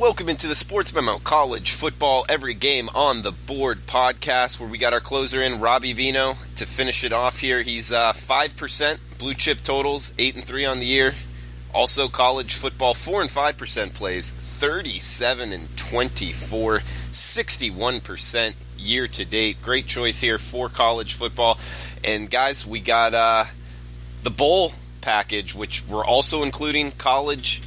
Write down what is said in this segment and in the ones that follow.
Welcome into the Sportsmemo College Football Every Game on the Board podcast, where we got our closer in, Robbie Veno, to finish it off here. He's 5% blue chip totals, 8-3 on the year. Also college football, 4 and 5% plays, 37-24, 61% year to date. Great choice here for college football. And guys, we got the bowl package, which we're also including college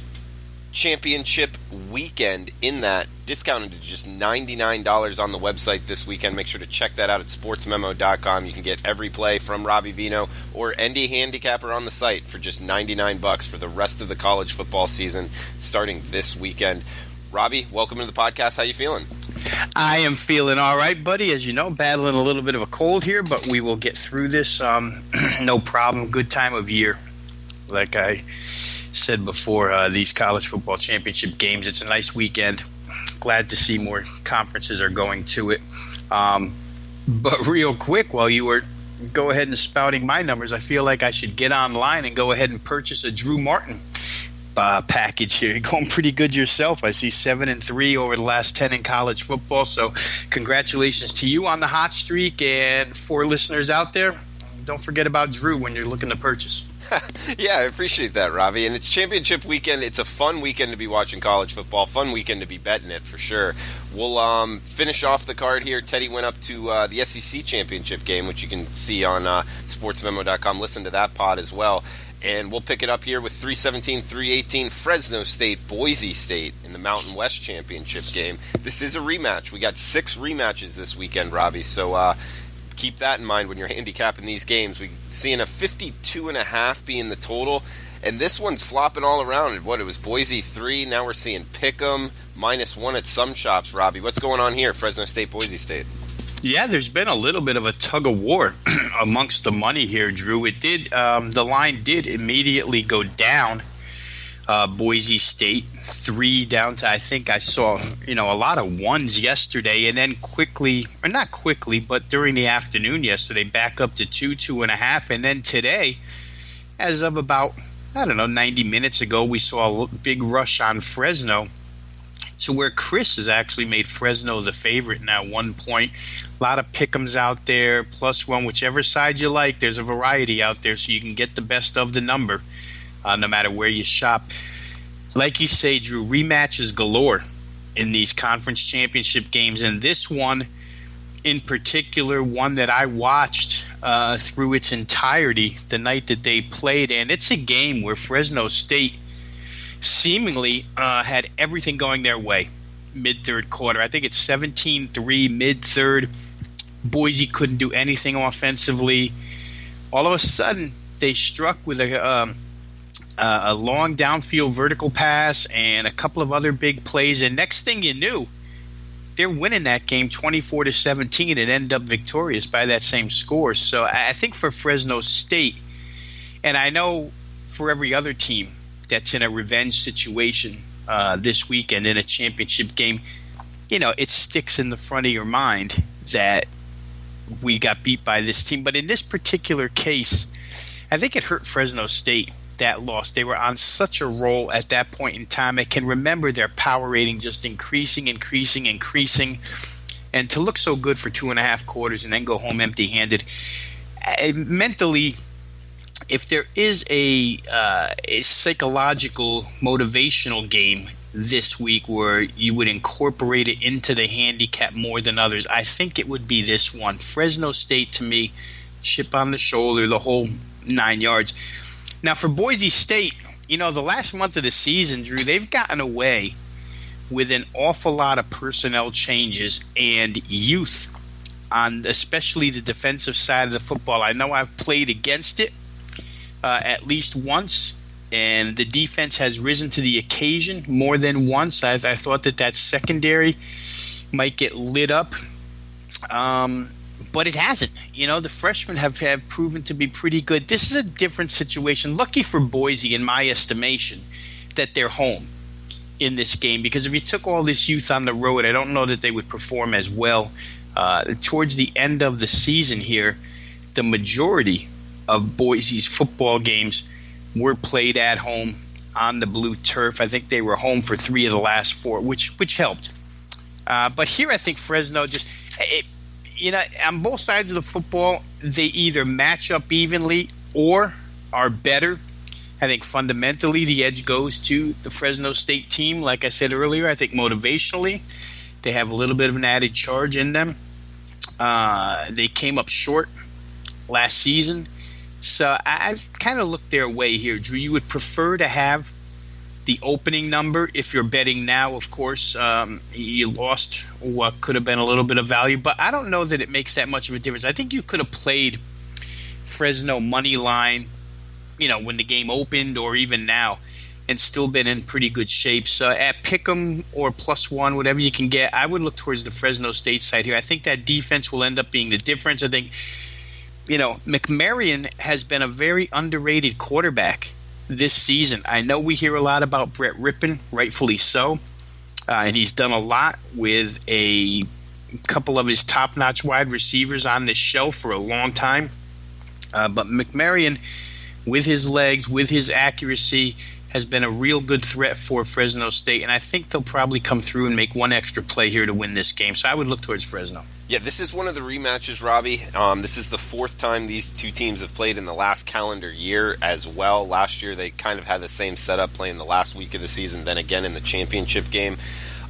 championship weekend in that, discounted to just $99 on the website this weekend. Make sure to check that out at sportsmemo.com. You can get every play from Robbie Veno or any handicapper on the site for just $99 for the rest of the college football season starting this weekend. Robbie, welcome to the podcast. How you feeling? I am feeling all right, buddy. As you know, battling a little bit of a cold here, but we will get through this. No problem. Good time of year. Like I said before, these college football championship games, it's a nice weekend. Glad to see more conferences are going to it. But real quick, while you were go ahead and spouting my numbers, I feel like I should get online and go ahead and purchase a Drew Martin package here. You're going pretty good yourself. I see 7-3 over the last 10 in college football. So congratulations to you on the hot streak. And for listeners out there, don't forget about Drew when you're looking to purchase. Yeah, I appreciate that, Robbie. And it's championship weekend. It's a fun weekend to be watching college football. Fun weekend to be betting it, for sure. We'll finish off the card here. Teddy went up to the SEC championship game, which you can see on sportsmemo.com. Listen to that pod as well. And we'll pick it up here with 317, 318, Fresno State, Boise State in the Mountain West championship game. This is a rematch. We got 6 rematches this weekend, Robbie. So keep that in mind when you're handicapping these games. We're seeing a 52.5 being the total, and this one's flopping all around. It was Boise 3. Now we're seeing Pick'em -1 at some shops. Robbie, what's going on here? Fresno State, Boise State. Yeah, there's been a little bit of a tug of war amongst the money here, Drew. It did. The line did immediately go down. Boise State 3 down to, I think I saw, a lot of 1s yesterday, and then quickly, or not quickly, but during the afternoon yesterday, back up to 2.5, and then today, as of about, 90 minutes ago, we saw a big rush on Fresno to where Chris has actually made Fresno the favorite now, 1 point. A lot of pick'ems out there, +1, whichever side you like. There's a variety out there, so you can get the best of the number. No matter where you shop. Like you say, Drew, rematches galore in these conference championship games. And this one in particular, one that I watched through its entirety the night that they played. And it's a game where Fresno State seemingly had everything going their way mid-third quarter. I think it's 17-3 mid-third. Boise couldn't do anything offensively. All of a sudden, they struck with a long downfield vertical pass and a couple of other big plays, and next thing you knew, they're winning that game 24-17 and end up victorious by that same score. So I think for Fresno State, and I know for every other team that's in a revenge situation this weekend in a championship game, it sticks in the front of your mind that we got beat by this team. But in this particular case, I think it hurt Fresno State, that loss. They were on such a roll at that point in time. I can remember their power rating just increasing, and to look so good for 2.5 quarters and then go home empty-handed. Mentally, if there is a psychological motivational game this week where you would incorporate it into the handicap more than others, I think it would be this one. Fresno State, to me, chip on the shoulder, the whole 9 yards. Now, for Boise State, the last month of the season, Drew, they've gotten away with an awful lot of personnel changes and youth on especially the defensive side of the football. I know I've played against it at least once, and the defense has risen to the occasion more than once. I thought that secondary might get lit up. But it hasn't. The freshmen have proven to be pretty good. This is a different situation. Lucky for Boise, in my estimation, that they're home in this game. Because if you took all this youth on the road, I don't know that they would perform as well. Towards the end of the season here, the majority of Boise's football games were played at home. on the blue turf. I think they were home for 3 of the last 4, which helped. But here I think Fresno just on both sides of the football, they either match up evenly or are better. I think fundamentally the edge goes to the Fresno State team. Like I said earlier, I think motivationally they have a little bit of an added charge in them. They came up short last season. So I've kind of looked their way here. Drew, you would prefer to have the opening number if you're betting now. Of course, you lost what could have been a little bit of value, but I don't know that it makes that much of a difference. I think you could have played Fresno money line, when the game opened or even now, and still been in pretty good shape. So at Pick'em or +1, whatever you can get, I would look towards the Fresno State side here. I think that defense will end up being the difference. I think, McMarion has been a very underrated quarterback this season. I know we hear a lot about Brett Rippon, rightfully so, and he's done a lot with a couple of his top-notch wide receivers on this show for a long time. But McMarion, with his legs, with his accuracy, has been a real good threat for Fresno State, and I think they'll probably come through and make one extra play here to win this game. So I would look towards Fresno. Yeah, this is one of the rematches, Robbie. This is the 4th time these two teams have played in the last calendar year as well. Last year they kind of had the same setup, playing the last week of the season, then again in the championship game.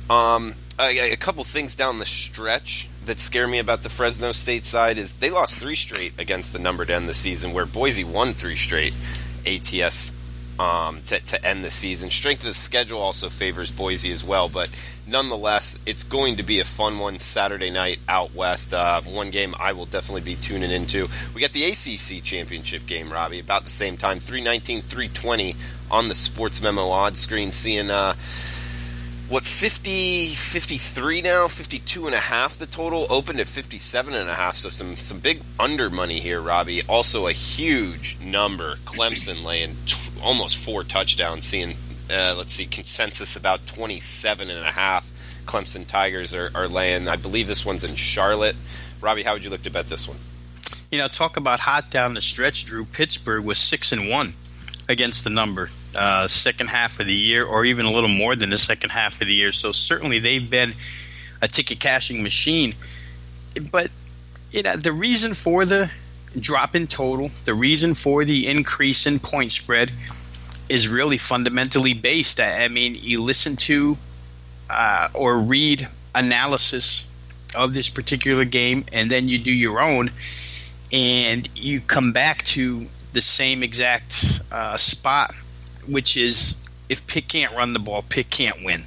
A couple things down the stretch that scare me about the Fresno State side is they lost 3 straight against the number to end the season, where Boise won 3 straight ATS to end the season. Strength of the schedule also favors Boise as well, but nonetheless, it's going to be a fun one Saturday night out west. One game I will definitely be tuning into. We got the ACC championship game, Robbie, about the same time, 319, 320 on the Sportsmemo odds screen, seeing 53 now, 52.5 the total, opened at 57.5, so some big under money here, Robbie. Also a huge number, Clemson laying almost 4 touchdowns, seeing consensus about 27.5 Clemson Tigers are laying. I believe this one's in Charlotte. Robbie, how would you look to bet this one? Talk about hot down the stretch, Drew. Pittsburgh was 6-1 against the number second half of the year, or even a little more than the second half of the year. So certainly they've been a ticket cashing machine. But the reason for the drop in total, the reason for the increase in point spread is really fundamentally based. I mean, you listen to or read analysis of this particular game, and then you do your own, and you come back to the same exact spot, which is if Pitt can't run the ball, Pitt can't win.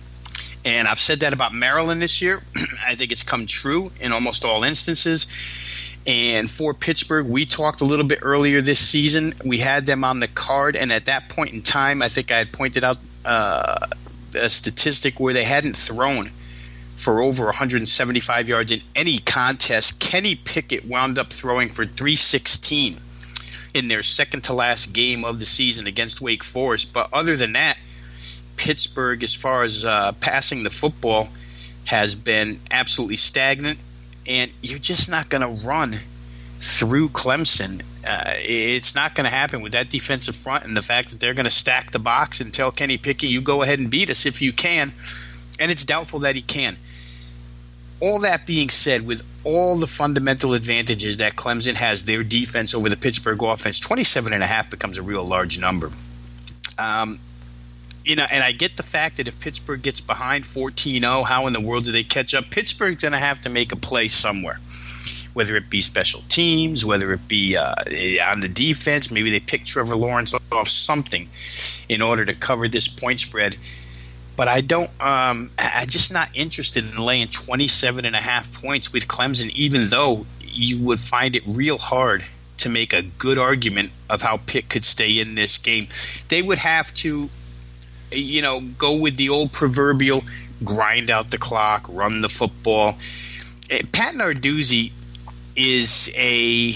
And I've said that about Maryland this year. I think it's come true in almost all instances. And for Pittsburgh, we talked a little bit earlier this season. We had them on the card, and at that point in time, I think I had pointed out a statistic where they hadn't thrown for over 175 yards in any contest. Kenny Pickett wound up throwing for 316 in their second-to-last game of the season against Wake Forest. But other than that, Pittsburgh, as far as passing the football, has been absolutely stagnant. And you're just not going to run through Clemson. It's not going to happen with that defensive front and the fact that they're going to stack the box and tell Kenny Pickett, you go ahead and beat us if you can. And it's doubtful that he can. All that being said, with all the fundamental advantages that Clemson has, their defense over the Pittsburgh offense, 27.5 becomes a real large number. And I get the fact that if Pittsburgh gets behind 14-0, how in the world do they catch up? Pittsburgh's going to have to make a play somewhere, whether it be special teams, whether it be on the defense. Maybe they pick Trevor Lawrence off something in order to cover this point spread. But I'm just not interested in laying 27.5 points with Clemson, even though you would find it real hard to make a good argument of how Pitt could stay in this game. They would have to go with the old proverbial grind out the clock, run the football. Pat Narduzzi is a,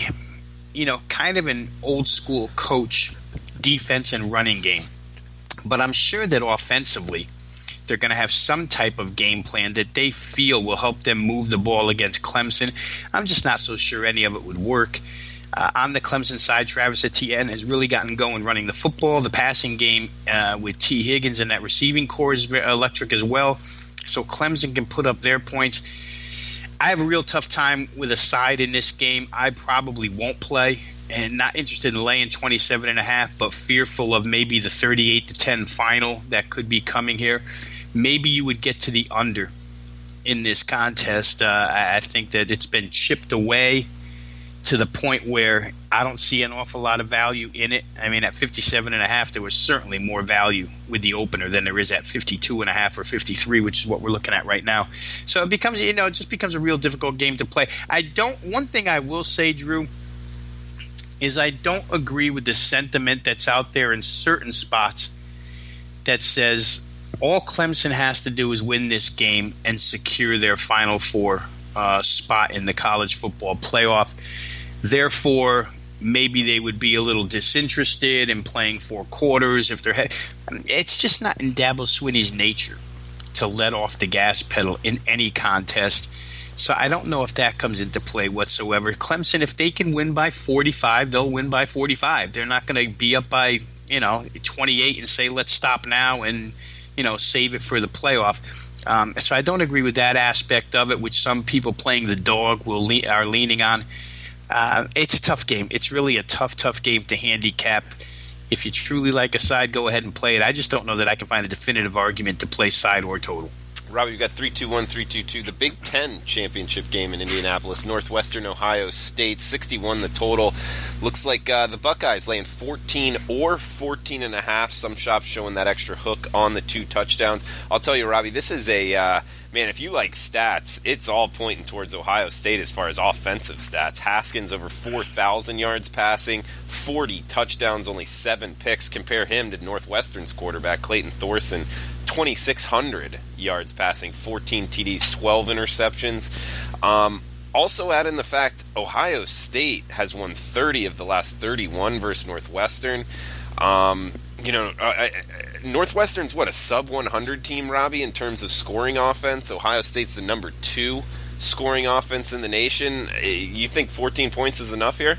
kind of an old school coach, defense and running game. But I'm sure that offensively, they're going to have some type of game plan that they feel will help them move the ball against Clemson. I'm just not so sure any of it would work. On the Clemson side, Travis Etienne has really gotten going running the football. The passing game with T. Higgins and that receiving core is electric as well. So Clemson can put up their points. I have a real tough time with a side in this game. I probably won't play, and not interested in laying 27.5, but fearful of maybe the 38-10 final that could be coming here. Maybe you would get to the under in this contest. I think that it's been chipped away to the point where I don't see an awful lot of value in it. I mean, at 57.5, there was certainly more value with the opener than there is at 52.5 or 53, which is what we're looking at right now. So it becomes, it just becomes a real difficult game to play. One thing I will say, Drew, is I don't agree with the sentiment that's out there in certain spots that says all Clemson has to do is win this game and secure their Final Four spot in the college football playoff. Therefore, maybe they would be a little disinterested in playing 4 quarters if they're. It's just not in Dabo Swinney's nature to let off the gas pedal in any contest. So I don't know if that comes into play whatsoever. Clemson, if they can win by 45, they'll win by 45. They're not going to be up by 28 and say let's stop now and save it for the playoff. So I don't agree with that aspect of it, which some people playing the dog are leaning on. It's a tough game. It's really a tough game to handicap. If you truly like a side, go ahead and play it. I just don't know that I can find a definitive argument to play side or total. Robbie, we've got 3-2-1, 3-2-2. The Big Ten championship game in Indianapolis. Northwestern, Ohio State, 61 the total. Looks like the Buckeyes laying 14 or 14.5. Some shops showing that extra hook on the 2 touchdowns. I'll tell you, Robbie, this is a man, if you like stats, it's all pointing towards Ohio State as far as offensive stats. Haskins over 4,000 yards passing, 40 touchdowns, only 7 picks. Compare him to Northwestern's quarterback, Clayton Thorson, 2,600 yards passing, 14 TDs, 12 interceptions. Also add in the fact Ohio State has won 30 of the last 31 versus Northwestern. Northwestern's a sub 100 team, Robbie, in terms of scoring offense. Ohio State's the number 2 scoring offense in the nation. You think 14 points is enough here?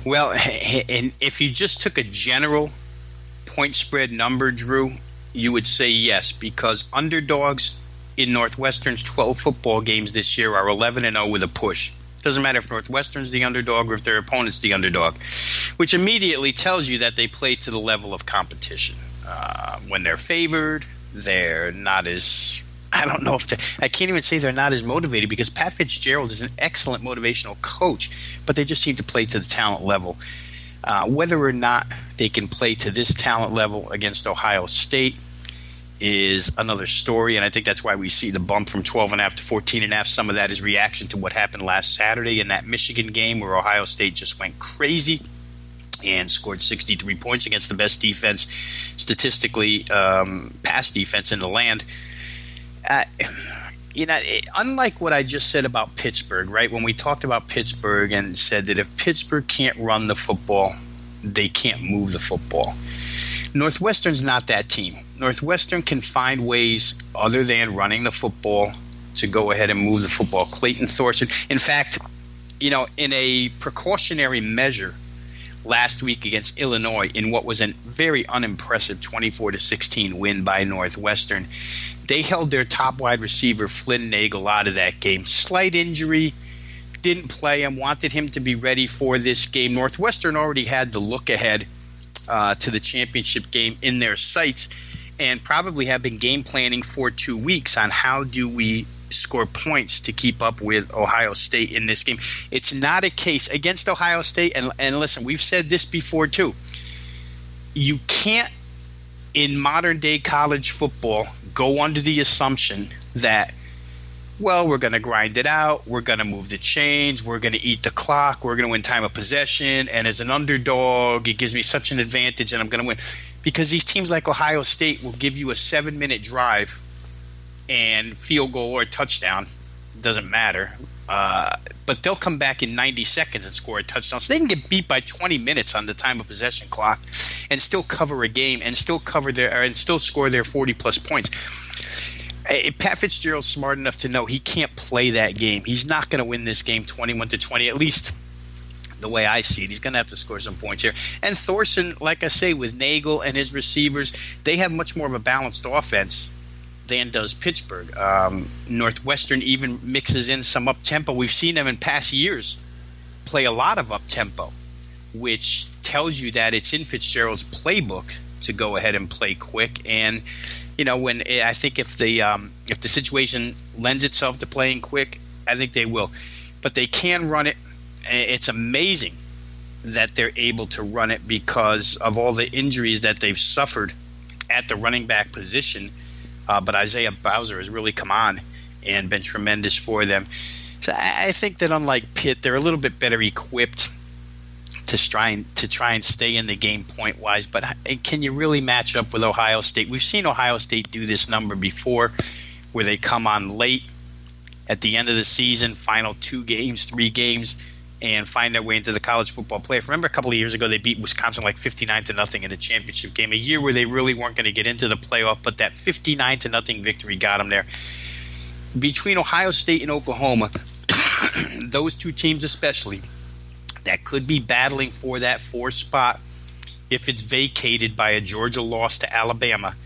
Well, and if you just took a general point spread number, Drew, you would say yes, because underdogs in Northwestern's 12 football games this year are 11-0 with a push. Doesn't matter if Northwestern's the underdog or if their opponent's the underdog, which immediately tells you that they play to the level of competition. When they're favored, they're not as – I don't know if I can't even say they're not as motivated, because Pat Fitzgerald is an excellent motivational coach, but they just seem to play to the talent level. Whether or not they can play to this talent level against Ohio State is another story, and I think that's why we see the bump from 12.5 to 14.5. Some of that is reaction to what happened last Saturday in that Michigan game where Ohio State just went crazy and scored 63 points against the best defense, statistically, pass defense in the land. Unlike what I just said about Pittsburgh, right? When we talked about Pittsburgh and said that if Pittsburgh can't run the football, they can't move the football. Northwestern's not that team. Northwestern can find ways other than running the football to go ahead and move the football. Clayton Thorson. In fact, in a precautionary measure last week against Illinois in what was a very unimpressive 24-16 win by Northwestern, they held their top wide receiver Flynn Nagel out of that game. Slight injury, didn't play him, wanted him to be ready for this game. Northwestern already had the look ahead to the championship game in their sights, and probably have been game planning for 2 weeks on how do we score points to keep up with Ohio State in this game. It's not a case against Ohio State, and listen, we've said this before too. You can't, in modern day college football, go under the assumption that, well, we're going to grind it out, we're going to move the chains, we're going to eat the clock, we're going to win time of possession, and as an underdog, it gives me such an advantage and I'm going to win. Because these teams like Ohio State will give you a 7-minute drive and field goal or touchdown, doesn't matter, but they'll come back in 90 seconds and score a touchdown. So they can get beat by 20 minutes on the time of possession clock and still cover a game and still score their 40-plus points. Pat Fitzgerald's smart enough to know he can't play that game. He's not going to win this game 21-20, at least the way I see it. He's going to have to score some points here. And Thorson, like I say, with Nagel and his receivers, they have much more of a balanced offense than does Pittsburgh. Northwestern even mixes in some up-tempo. We've seen them in past years play a lot of up-tempo, which tells you that it's in Fitzgerald's playbook to go ahead and play quick. And when I think if the situation lends itself to playing quick, I think they will. But they can run it. It's amazing that they're able to run it because of all the injuries that they've suffered at the running back position. But Isaiah Bowser has really come on and been tremendous for them. So I think that unlike Pitt, they're a little bit better equipped to try and stay in the game point wise. But can you really match up with Ohio State? We've seen Ohio State do this number before, where they come on late at the end of the season, final 2 games, 3 games, and find their way into the college football playoff. Remember a couple of years ago they beat Wisconsin like 59-0 in a championship game, a year where they really weren't going to get into the playoff, but that 59-0 victory got them there. Between Ohio State and Oklahoma, those two teams especially, that could be battling for that 4th spot if it's vacated by a Georgia loss to Alabama.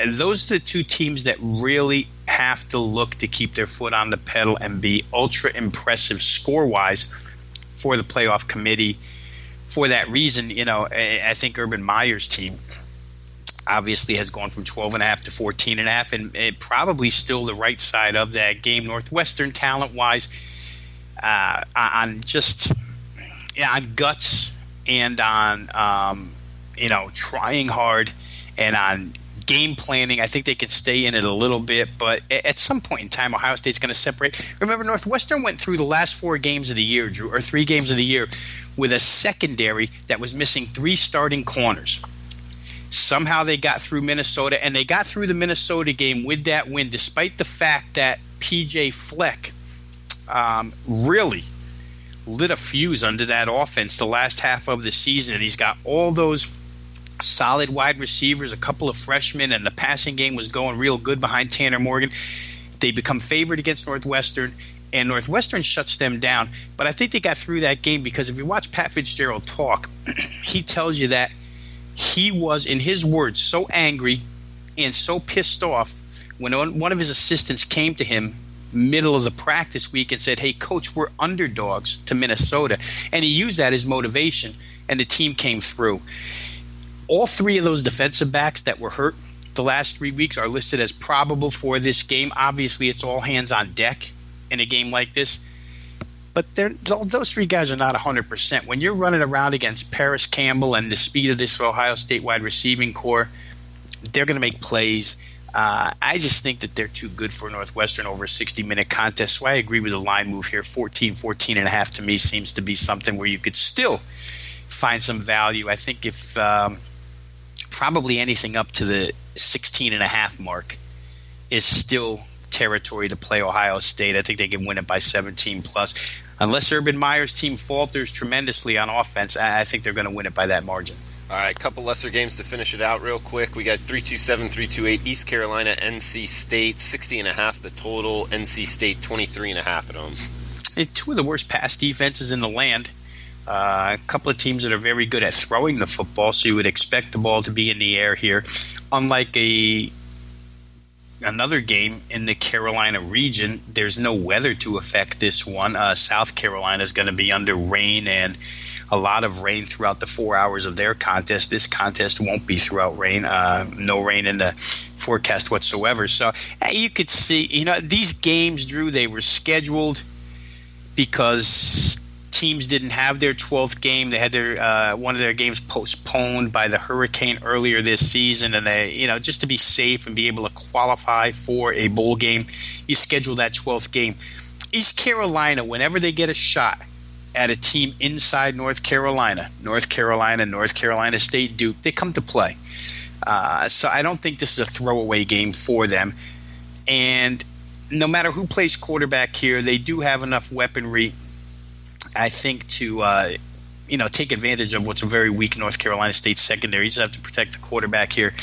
Those are the 2 teams that really have to look to keep their foot on the pedal and be ultra impressive score-wise for the playoff committee. For that reason, I think Urban Meyer's team obviously has gone from 12.5 to 14.5, and it probably still the right side of that game. Northwestern, talent-wise, on guts and on trying hard and on game planning, I think they can stay in it a little bit, but at some point in time, Ohio State's going to separate. Remember, Northwestern went through the last 4 games of the year, Drew, or 3 games of the year, with a secondary that was missing 3 starting corners. Somehow they got through Minnesota, and they got through the Minnesota game with that win, despite the fact that P.J. Fleck really lit a fuse under that offense the last half of the season, and he's got all those solid wide receivers, a couple of freshmen, and the passing game was going real good behind Tanner Morgan. They become favored against Northwestern, and Northwestern shuts them down. But I think they got through that game because if you watch Pat Fitzgerald talk, he tells you that he was, in his words, so angry and so pissed off when one of his assistants came to him middle of the practice week and said, "Hey, coach, we're underdogs to Minnesota." And he used that as motivation, and the team came through. All 3 of those defensive backs that were hurt the last 3 weeks are listed as probable for this game. Obviously, it's all hands on deck in a game like this. But those 3 guys are not 100%. When you're running around against Paris Campbell and the speed of this Ohio State wide receiving core, they're going to make plays. I just think that they're too good for Northwestern over a 60-minute contest. So I agree with the line move here. 14.5 to me seems to be something where you could still find some value. I think if probably anything up to the 16.5 mark is still territory to play Ohio State. I think they can win it by 17 plus. Unless Urban Meyer's team falters tremendously on offense, I think they're going to win it by that margin. All right, couple lesser games to finish it out real quick. We got 327, 328 East Carolina, NC State, 60.5 the total. NC State 23.5 at home. It's 2 of the worst pass defenses in the land. A couple of teams that are very good at throwing the football, so you would expect the ball to be in the air here. Unlike another game in the Carolina region, there's no weather to affect this one. South Carolina is going to be under rain and a lot of rain throughout the 4 hours of their contest. This contest won't be throughout rain. No rain in the forecast whatsoever. So you could see, these games, Drew, they were scheduled because teams didn't have their 12th game. They had their one of their games postponed by the hurricane earlier this season, and they, just to be safe and be able to qualify for a bowl game, you schedule that 12th game. East Carolina, whenever they get a shot at a team inside North Carolina State, Duke, they come to play. So I don't think this is a throwaway game for them. And no matter who plays quarterback here, they do have enough weaponry, I think, to take advantage of what's a very weak North Carolina State secondary. You just have to protect the quarterback here.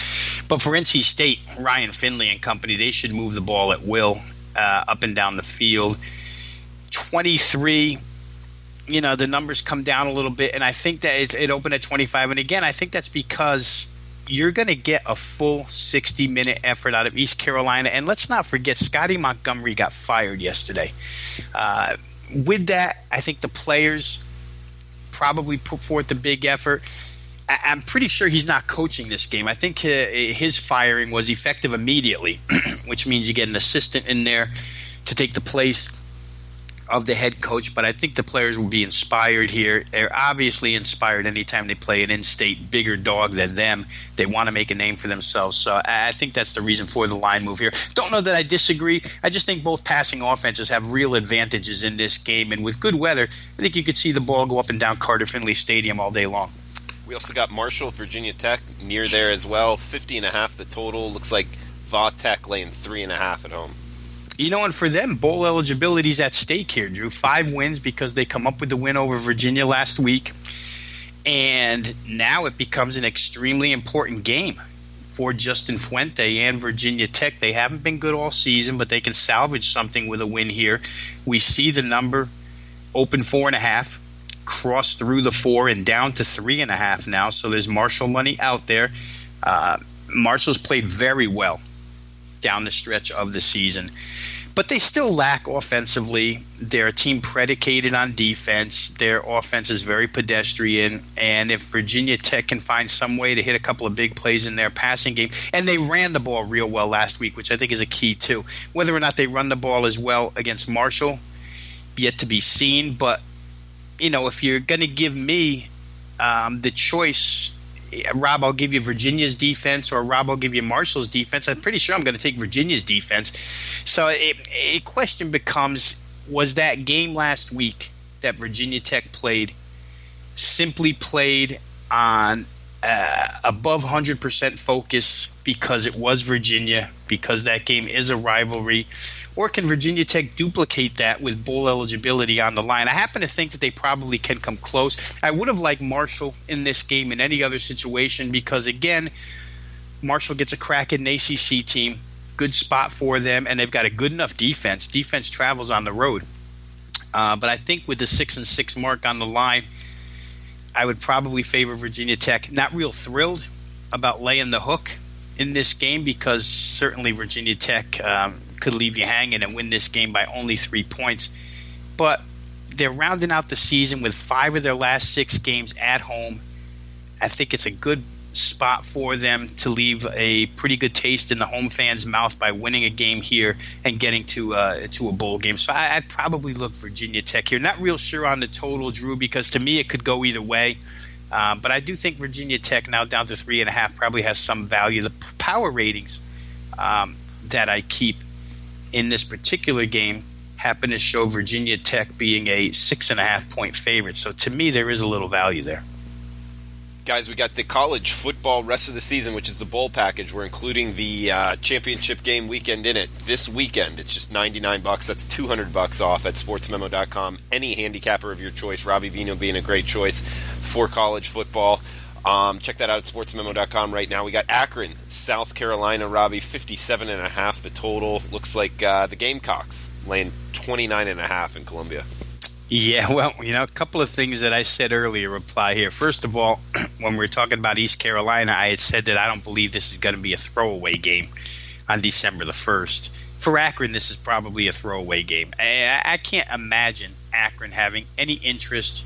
But for NC State, Ryan Finley and company, they should move the ball at will up and down the field. 23 the numbers come down a little bit, and I think that it opened at 25. And again, I think that's because you're going to get a full 60-minute effort out of East Carolina. And let's not forget, Scotty Montgomery got fired yesterday. With that, I think the players probably put forth a big effort. I'm pretty sure he's not coaching this game. I think his firing was effective immediately, which means you get an assistant in there to take the place of the head coach. But I think the players will be inspired here. They're obviously inspired anytime they play an in-state bigger dog than them. They want to make a name for themselves. So I think that's the reason for the line move here. Don't know that I disagree. I just think both passing offenses have real advantages in this game. And with good weather, I think you could see the ball go up and down Carter Finley Stadium all day long. We also got Marshall, Virginia Tech near there as well. 50.5 the total. Looks like Va Tech laying 3.5 at home. And for them, bowl eligibility is at stake here, Drew. 5 wins because they come up with the win over Virginia last week. And now it becomes an extremely important game for Justin Fuente and Virginia Tech. They haven't been good all season, but they can salvage something with a win here. We see the number open 4.5. Cross through the 4 and down to 3.5 now. So there's Marshall money out there. Marshall's played very well down the stretch of the season, but they still lack offensively. They're a team predicated on defense. Their offense is very pedestrian, and if Virginia Tech can find some way to hit a couple of big plays in their passing game, and they ran the ball real well last week, which I think is a key too. Whether or not they run the ball as well against Marshall, yet to be seen. But if you're going to give me the choice, Rob, I'll give you Virginia's defense, or Rob, I'll give you Marshall's defense. I'm pretty sure I'm going to take Virginia's defense. So a question becomes, was that game last week that Virginia Tech played simply played on above 100% focus because it was Virginia, because that game is a rivalry? Or can Virginia Tech duplicate that with bowl eligibility on the line? I happen to think that they probably can come close. I would have liked Marshall in this game in any other situation because, again, Marshall gets a crack at an ACC team, good spot for them, and they've got a good enough defense. Defense travels on the road. But I think with the 6-6 mark on the line, I would probably favor Virginia Tech. Not real thrilled about laying the hook in this game because certainly Virginia Tech could leave you hanging and win this game by only 3 points. But they're rounding out the season with 5 of their last 6 games at home. I think it's a good spot for them to leave a pretty good taste in the home fans' mouth by winning a game here and getting to a bowl game. So I'd probably look Virginia Tech here. Not real sure on the total, Drew, because to me it could go either way. But I do think Virginia Tech, now down to 3.5, probably has some value. The power ratings that I keep in this particular game happen to show Virginia Tech being a 6.5-point favorite. So to me, there is a little value there. Guys, we got the college football rest of the season, which is the bowl package. We're including the championship game weekend in it this weekend. It's just $99. That's $200 off at sportsmemo.com. Any handicapper of your choice, Robbie Veno being a great choice for college football. Check that out at sportsmemo.com right now. We got Akron, South Carolina, Robbie, 57.5 the total. Looks like the Gamecocks laying 29.5 in Columbia. Yeah, well, a couple of things that I said earlier apply here. First of all, when we were talking about East Carolina, I had said that I don't believe this is going to be a throwaway game on December the 1st. For Akron, this is probably a throwaway game. I can't imagine Akron having any interest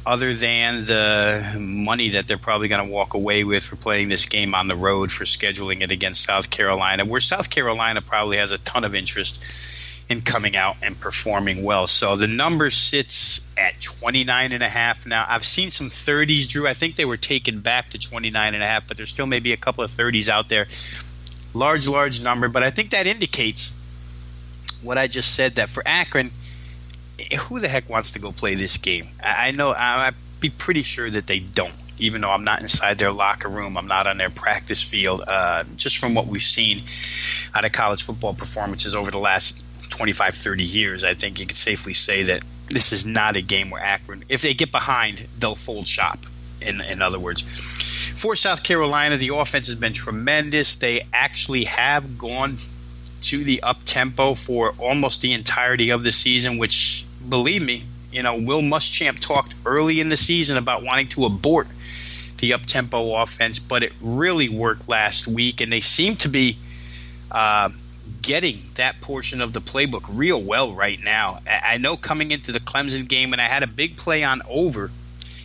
other than the money that they're probably going to walk away with for playing this game on the road, for scheduling it against South Carolina, where South Carolina probably has a ton of interest in coming out and performing well. So the number sits at 29.5 now. I've seen some 30s, Drew. I think they were taken back to 29.5, but there's still maybe a couple of 30s out there. Large number, but I think that indicates what I just said, that for Akron, who the heck wants to go play this game? I know I'd be pretty sure that they don't, even though I'm not inside their locker room. I'm not on their practice field. Just from what we've seen out of college football performances over the last 25, 30 years, I think you could safely say that this is not a game where Akron, if they get behind, they'll fold shop, in other words. For South Carolina, the offense has been tremendous. They actually have gone to the up-tempo for almost the entirety of the season, which, believe me, Will Muschamp talked early in the season about wanting to abort the up-tempo offense, but it really worked last week, and they seem to be getting that portion of the playbook real well right now. I know coming into the Clemson game, and I had a big play on over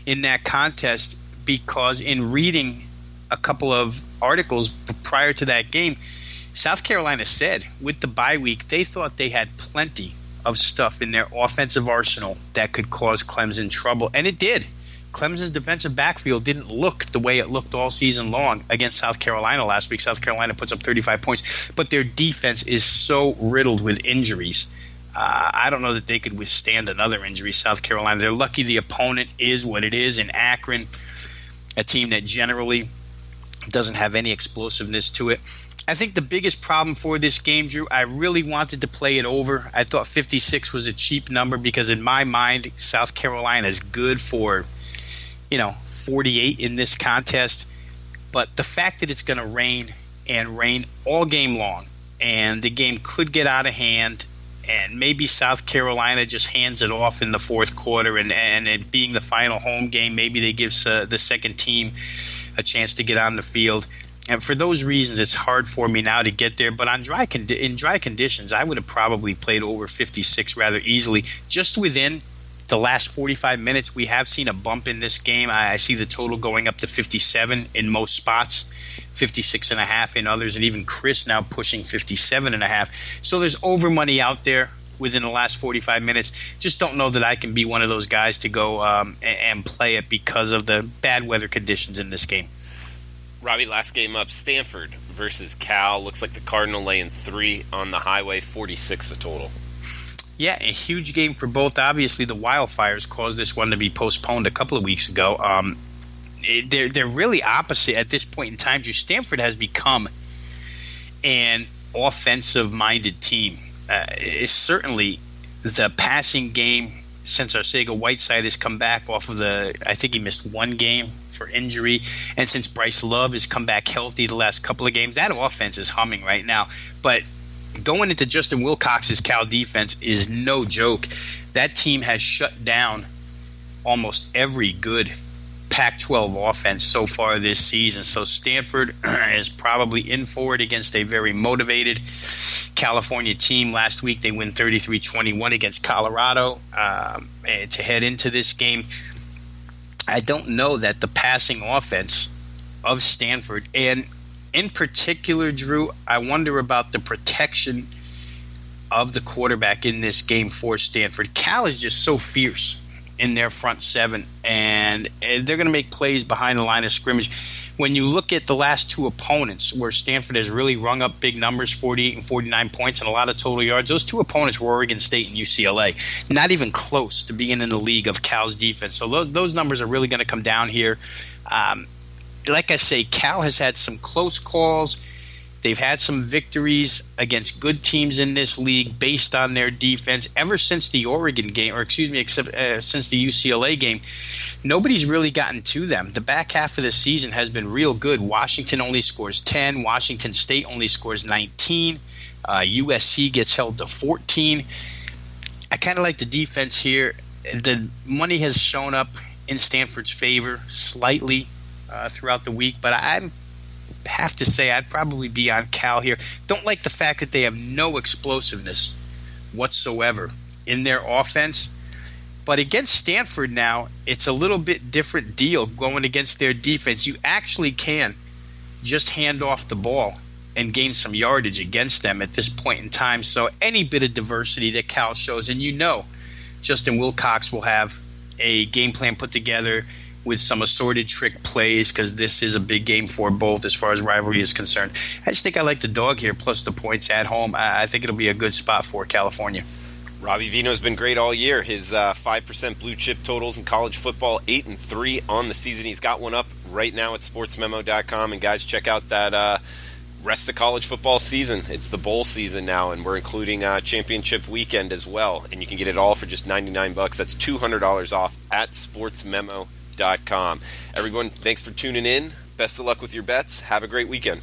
in that contest because in reading a couple of articles prior to that game, South Carolina said with the bye week they thought they had plenty of stuff in their offensive arsenal that could cause Clemson trouble, and it did. Clemson's defensive backfield didn't look the way it looked all season long against South Carolina last week. South Carolina puts up 35 points, but their defense is so riddled with injuries. I don't know that they could withstand another injury, South Carolina. They're lucky the opponent is what it is in Akron, a team that generally doesn't have any explosiveness to it. I think the biggest problem for this game, Drew, I really wanted to play it over. I thought 56 was a cheap number because in my mind, South Carolina is good for 48 in this contest. But the fact that it's going to rain and rain all game long, and the game could get out of hand, and maybe South Carolina just hands it off in the fourth quarter, and it being the final home game, maybe they give the second team a chance to get on the field. And for those reasons, it's hard for me now to get there. But in dry conditions, I would have probably played over 56 rather easily. Just within the last 45 minutes, we have seen a bump in this game. I see the total going up to 57 in most spots, 56.5 in others, and even Chris now pushing 57.5. So there's over money out there within the last 45 minutes. Just don't know that I can be one of those guys to go and play it because of the bad weather conditions in this game. Robbie, last game up, Stanford versus Cal. Looks like the Cardinal laying 3 on the highway, 46 the total. Yeah, a huge game for both. Obviously, the wildfires caused this one to be postponed a couple of weeks ago. They're really opposite at this point in time. Stanford has become an offensive-minded team. It's certainly the passing game since Arcega-Whiteside has come back off of I think he missed one game for injury, and since Bryce Love has come back healthy the last couple of games, that offense is humming right now. But going into Justin Wilcox's Cal defense is no joke. That team has shut down almost every good Pac-12 offense so far this season. So Stanford is probably in for it against a very motivated California team. Last week they win 33-21 against Colorado to head into this game. I don't know that the passing offense of Stanford, and in particular, Drew, I wonder about the protection of the quarterback in this game for Stanford. Cal is just so fierce in their front seven, and they're going to make plays behind the line of scrimmage. When you look at the last two opponents where Stanford has really rung up big numbers, 48 and 49 points and a lot of total yards, those two opponents were Oregon State and UCLA. Not even close to being in the league of Cal's defense. So those numbers are really going to come down here. Like I say, Cal has had some close calls. They've had some victories against good teams in this league based on their defense. Ever since the Oregon game, since the UCLA game, nobody's really gotten to them. The back half of the season has been real good. Washington only scores 10. Washington State only scores 19. USC gets held to 14. I kind of like the defense here. The money has shown up in Stanford's favor slightly throughout the week, but I have to say I'd probably be on Cal here. Don't like the fact that they have no explosiveness whatsoever in their offense. But against Stanford now, it's a little bit different deal going against their defense. You actually can just hand off the ball and gain some yardage against them at this point in time. So any bit of diversity that Cal shows, and Justin Wilcox will have a game plan put together with some assorted trick plays because this is a big game for both as far as rivalry is concerned. I just think I like the dog here plus the points at home. I think it'll be a good spot for California. Robbie Veno's been great all year. His 5% blue chip totals in college football, 8-3 on the season. He's got one up right now at sportsmemo.com. And guys, check out that rest of college football season. It's the bowl season now, and we're including championship weekend as well. And you can get it all for just $99. That's $200 off at sportsmemo.com. Everyone, thanks for tuning in. Best of luck with your bets. Have a great weekend.